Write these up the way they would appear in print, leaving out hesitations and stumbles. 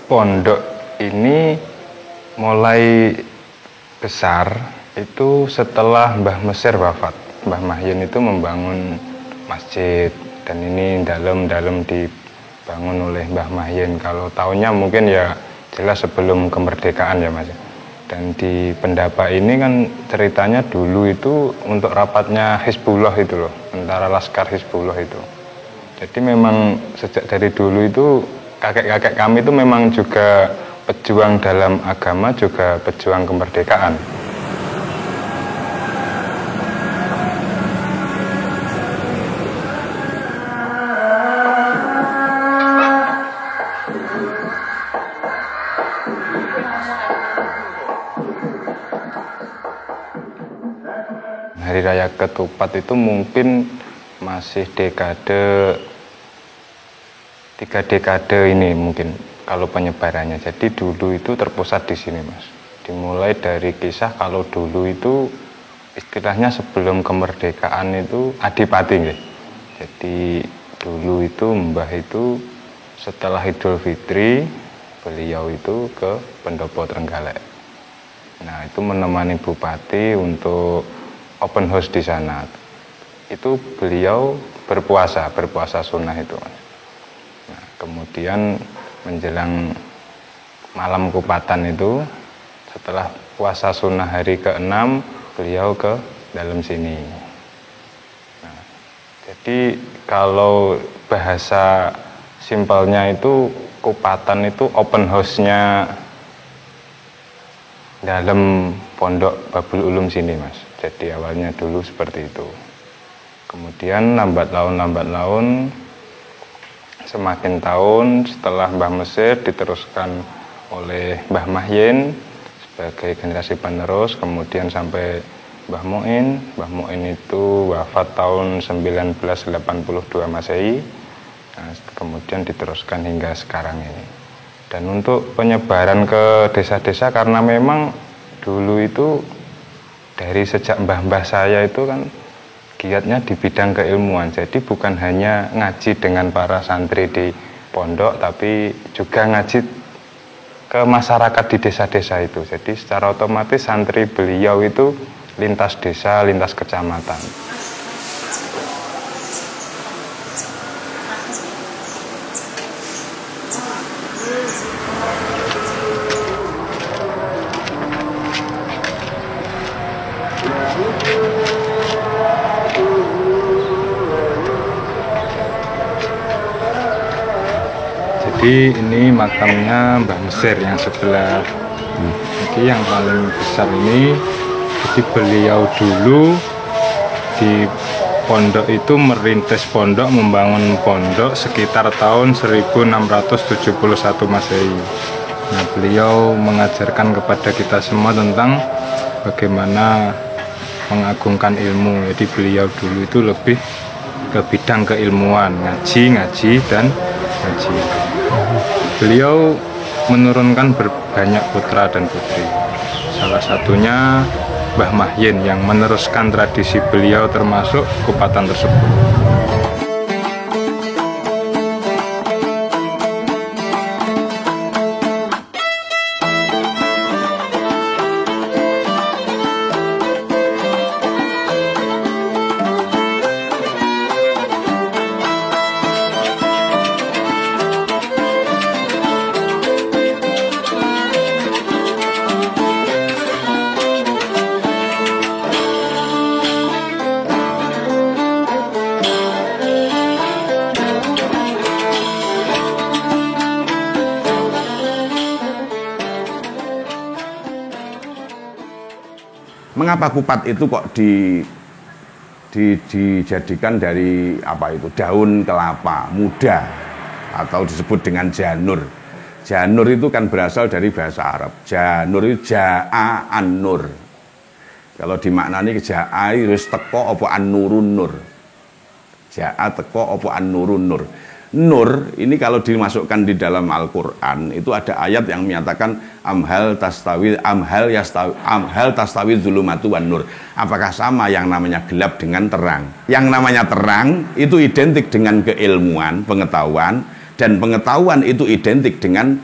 Pondok ini mulai besar itu setelah Mbah Mesir wafat. Mbah Mahyen itu membangun masjid dan ini dalam dibangun oleh Mbah Mahyen. Kalau tahunnya mungkin ya jelas sebelum kemerdekaan ya Mas. Dan di Pendapa ini kan ceritanya dulu itu untuk rapatnya Hizbullah itu loh, tentara Laskar Hizbullah itu. Jadi memang sejak dari dulu itu kakek-kakek kami itu memang juga pejuang dalam agama, juga pejuang kemerdekaan. Hari Raya Ketupat itu mungkin masih tiga dekade ini mungkin kalau penyebarannya. Jadi dulu itu terpusat di sini Mas. Dimulai dari kisah kalau dulu itu istilahnya sebelum kemerdekaan itu adipati nggih. Jadi dulu itu Mbah itu setelah Idul Fitri beliau itu ke Pendopo Trenggalek. Nah, itu menemani bupati untuk open house di sana. Itu beliau berpuasa sunnah itu Mas. Nah, kemudian menjelang malam kupatan itu setelah puasa sunnah hari ke-6 beliau ke dalam sini. Nah, jadi kalau bahasa simpelnya itu kupatan itu open house-nya dalam pondok Babul Ulum sini Mas. Jadi awalnya dulu seperti itu. Kemudian lambat laun semakin tahun setelah Mbah Mesir diteruskan oleh Mbah Mahyen sebagai generasi penerus, kemudian sampai Mbah Muin. Mbah Muin itu wafat tahun 1982 Masehi. Nah, kemudian diteruskan hingga sekarang ini. Dan untuk penyebaran ke desa-desa karena memang dulu itu dari sejak mbah-mbah saya itu kan giatnya di bidang keilmuan, jadi bukan hanya ngaji dengan para santri di pondok, tapi juga ngaji ke masyarakat di desa-desa itu. Jadi secara otomatis santri beliau itu lintas desa, lintas kecamatan. Jadi ini makamnya Mbah Mesir yang sebelah ini yang paling besar ini. Jadi beliau dulu di pondok itu merintis pondok, membangun pondok sekitar tahun 1671 Masehi. Nah, beliau mengajarkan kepada kita semua tentang bagaimana mengagungkan ilmu. Jadi beliau dulu itu lebih ke bidang keilmuan, ngaji dan ngaji. Beliau menurunkan banyak putra dan putri. Salah satunya Mbah Mahyen yang meneruskan tradisi beliau termasuk kupatan tersebut. Mengapa kupat itu kok dijadikan dari apa itu daun kelapa muda atau disebut dengan janur? Janur itu kan berasal dari bahasa Arab. Janur itu ja'a an-nur. Kalau dimaknani ja'a wis teko apa an-nurun nur. Ja'a teko apa an-nurun nur. Nur ini kalau dimasukkan di dalam Al-Qur'an itu ada ayat yang menyatakan amhal tastawi zulumatu wan nur. Apakah sama yang namanya gelap dengan terang? Yang namanya terang itu identik dengan keilmuan, pengetahuan, dan pengetahuan itu identik dengan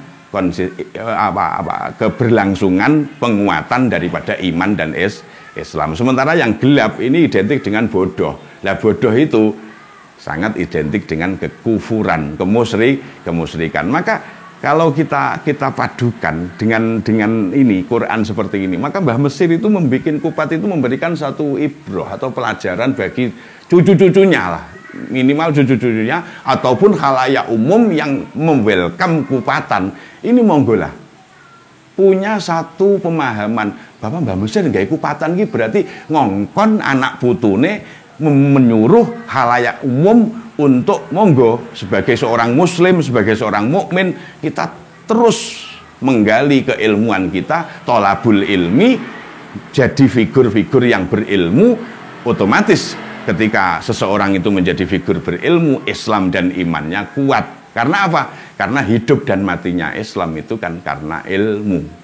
keberlangsungan penguatan daripada iman dan Islam. Sementara yang gelap ini identik dengan bodoh. Lah bodoh itu sangat identik dengan kekufuran, kemusyrikan. Maka kalau kita padukan dengan ini Quran seperti ini, maka Mbah Mesir itu membuat kupat itu memberikan satu ibrah atau pelajaran bagi cucu-cucunya lah, minimal cucu-cucunya ataupun khalayak umum yang welcome kupatan. Ini monggo lah punya satu pemahaman bahwa Mbah Mesir nggawe kupatan iki berarti ngongkon anak putune menyuruh khalayak umum untuk monggo sebagai seorang muslim, sebagai seorang mukmin kita terus menggali keilmuan kita, tolabul ilmi, jadi figur-figur yang berilmu. Otomatis ketika seseorang itu menjadi figur berilmu, Islam dan imannya kuat. Karena apa? Karena hidup dan matinya Islam itu kan karena ilmu.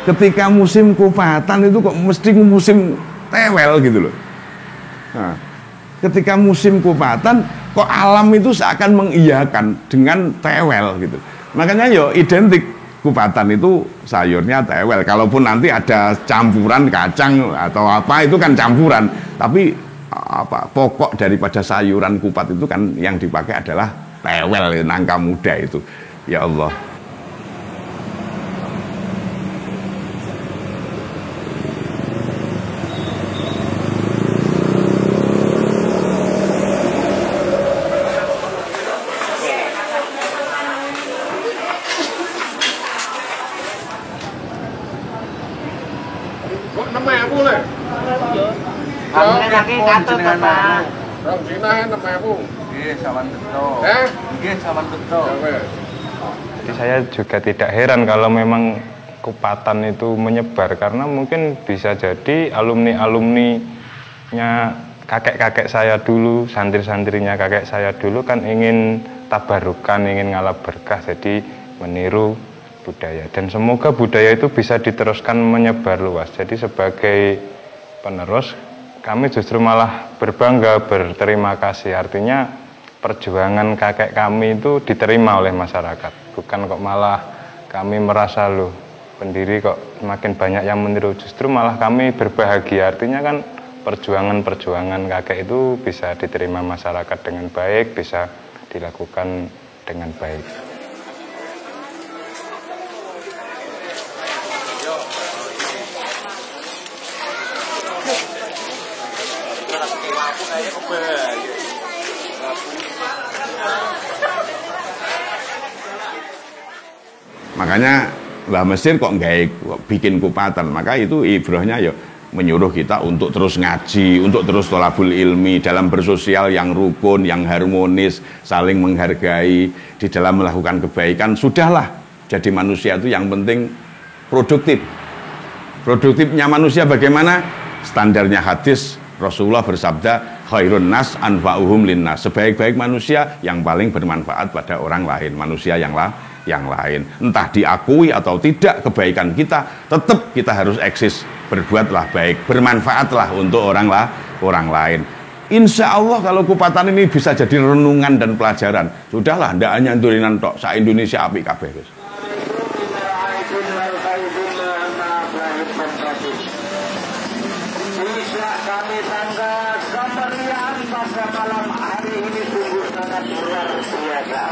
Ketika musim kupatan itu kok mesti musim tewel gitu loh. Nah, ketika musim kupatan kok alam itu seakan mengiyakan dengan tewel gitu. Makanya yo identik kupatan itu sayurnya tewel. Kalaupun nanti ada campuran kacang atau apa itu kan campuran. Tapi apa pokok daripada sayuran kupat itu kan yang dipakai adalah tewel, nangka muda itu. Ya Allah. Lagi katut Bapak. Rong dina 6.000. Nggih, sawan beto. Nggih, sawan beto. Jadi saya juga tidak heran kalau memang kupatan itu menyebar karena mungkin bisa jadi alumni-alumninya kakek-kakek saya dulu, santri-santrinya kakek saya dulu kan ingin tabarukan, ingin ngalap berkah, jadi meniru budaya. Dan semoga budaya itu bisa diteruskan menyebar luas. Jadi sebagai penerus kami justru malah berbangga, berterima kasih. Artinya perjuangan kakek kami itu diterima oleh masyarakat. Bukan kok malah kami merasa loh pendiri kok semakin banyak yang meniru. Justru malah kami berbahagia. Artinya kan perjuangan-perjuangan kakek itu bisa diterima masyarakat dengan baik, bisa dilakukan dengan baik. Makanya Mbah Mesir kok bikin kupatan, maka itu ibrahnya ya menyuruh kita untuk terus ngaji, untuk terus tholabul ilmi, dalam bersosial yang rukun, yang harmonis, saling menghargai, di dalam melakukan kebaikan. Sudahlah, jadi manusia itu yang penting produktif. Produktifnya manusia bagaimana? Standarnya hadis, Rasulullah bersabda, khairun nas anfa'uhum linnas. Sebaik-baik manusia yang paling bermanfaat pada orang lain, manusia yang lain. Entah diakui atau tidak kebaikan kita, tetap kita harus eksis, berbuatlah baik, bermanfaatlah untuk orang lain. Insya Allah kalau kupatan ini bisa jadi renungan dan pelajaran. Sudahlah, ndak hanya durinan tok, sa Indonesia apik kabeh wis. Bisa kami tangga kemeriahan pada malam hari ini sungguh sangat luar biasa.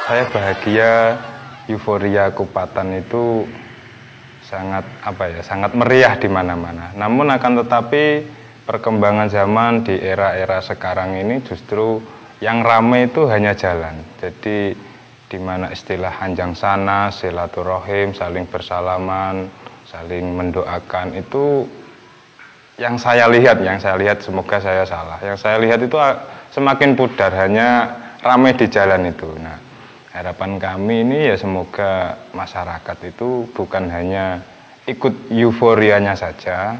Saya bahagia, euforia Kupatan itu sangat meriah di mana-mana. Namun akan tetapi perkembangan zaman di era-era sekarang ini justru yang ramai itu hanya jalan. Jadi di mana istilah anjang sana, silaturahim, saling bersalaman, saling mendoakan itu yang saya lihat, semoga saya salah. Yang saya lihat itu semakin pudar, hanya ramai di jalan itu. Nah, harapan kami ini ya semoga masyarakat itu bukan hanya ikut euforianya saja,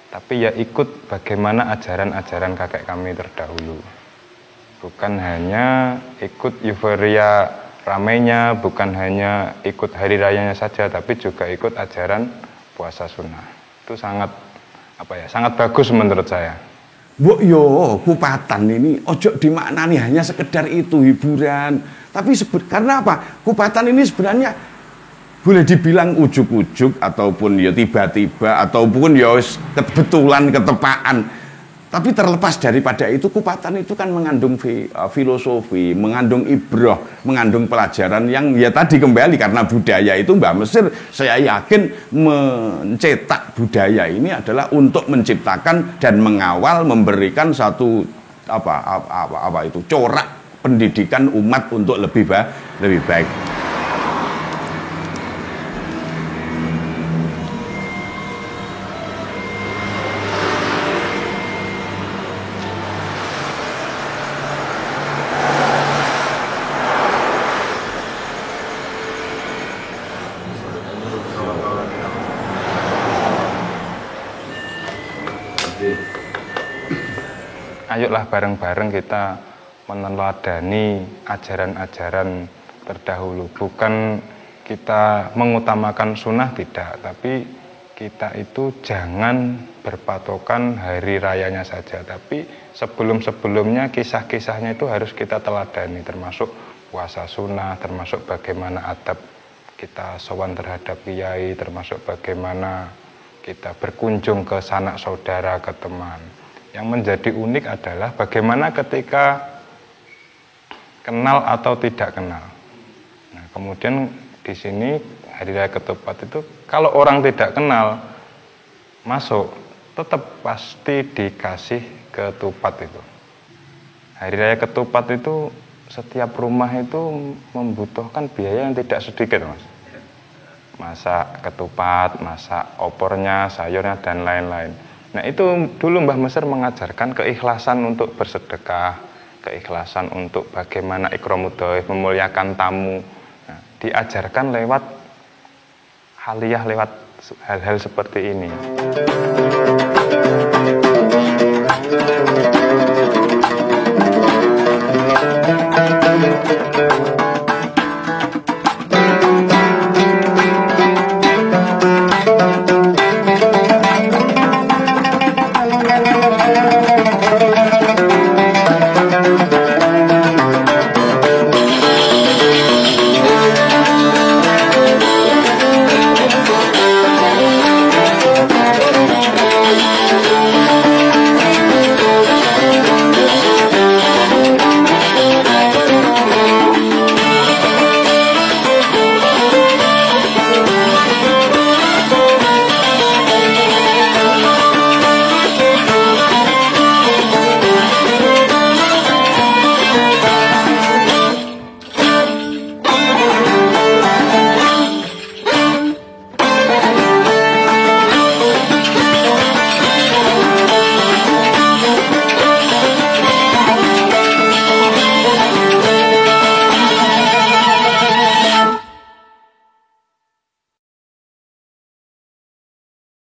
tapi ya ikut bagaimana ajaran-ajaran kakek kami terdahulu. Bukan hanya ikut euforia ramainya, bukan hanya ikut hari rayanya saja, tapi juga ikut ajaran puasa sunnah. Itu sangat bagus menurut saya. Bu yo Kupatan ini ojo dimaknani hanya sekedar itu hiburan, tapi karena apa? Kupatan ini sebenarnya boleh dibilang ujuk-ujuk ataupun ya tiba-tiba ataupun ya kebetulan ketepaan. Tapi terlepas daripada itu, Kupatan itu kan mengandung filosofi, mengandung ibrah, mengandung pelajaran yang ya tadi kembali karena budaya itu Mbah Mesir saya yakin mencetak budaya ini adalah untuk menciptakan dan mengawal memberikan satu corak pendidikan umat untuk lebih baik. Ayolah bareng-bareng kita meneladani ajaran-ajaran terdahulu. Bukan kita mengutamakan sunnah, tidak. Tapi kita itu jangan berpatokan hari rayanya saja. Tapi sebelum-sebelumnya kisah-kisahnya itu harus kita teladani. Termasuk puasa sunnah, termasuk bagaimana adab kita sowan terhadap kiai, termasuk bagaimana kita berkunjung ke sanak saudara, ke teman. Yang menjadi unik adalah bagaimana ketika kenal atau tidak kenal. Nah, kemudian di sini Hari Raya Ketupat itu kalau orang tidak kenal masuk tetap pasti dikasih ketupat itu. Hari Raya Ketupat itu setiap rumah itu membutuhkan biaya yang tidak sedikit, Mas. Masak ketupat, masak opornya, sayurnya dan lain-lain. Nah, itu dulu Mbah Mesir mengajarkan keikhlasan untuk bersedekah, keikhlasan untuk bagaimana ikramud dhaif, memuliakan tamu. Nah, diajarkan lewat haliyah, lewat hal-hal seperti ini.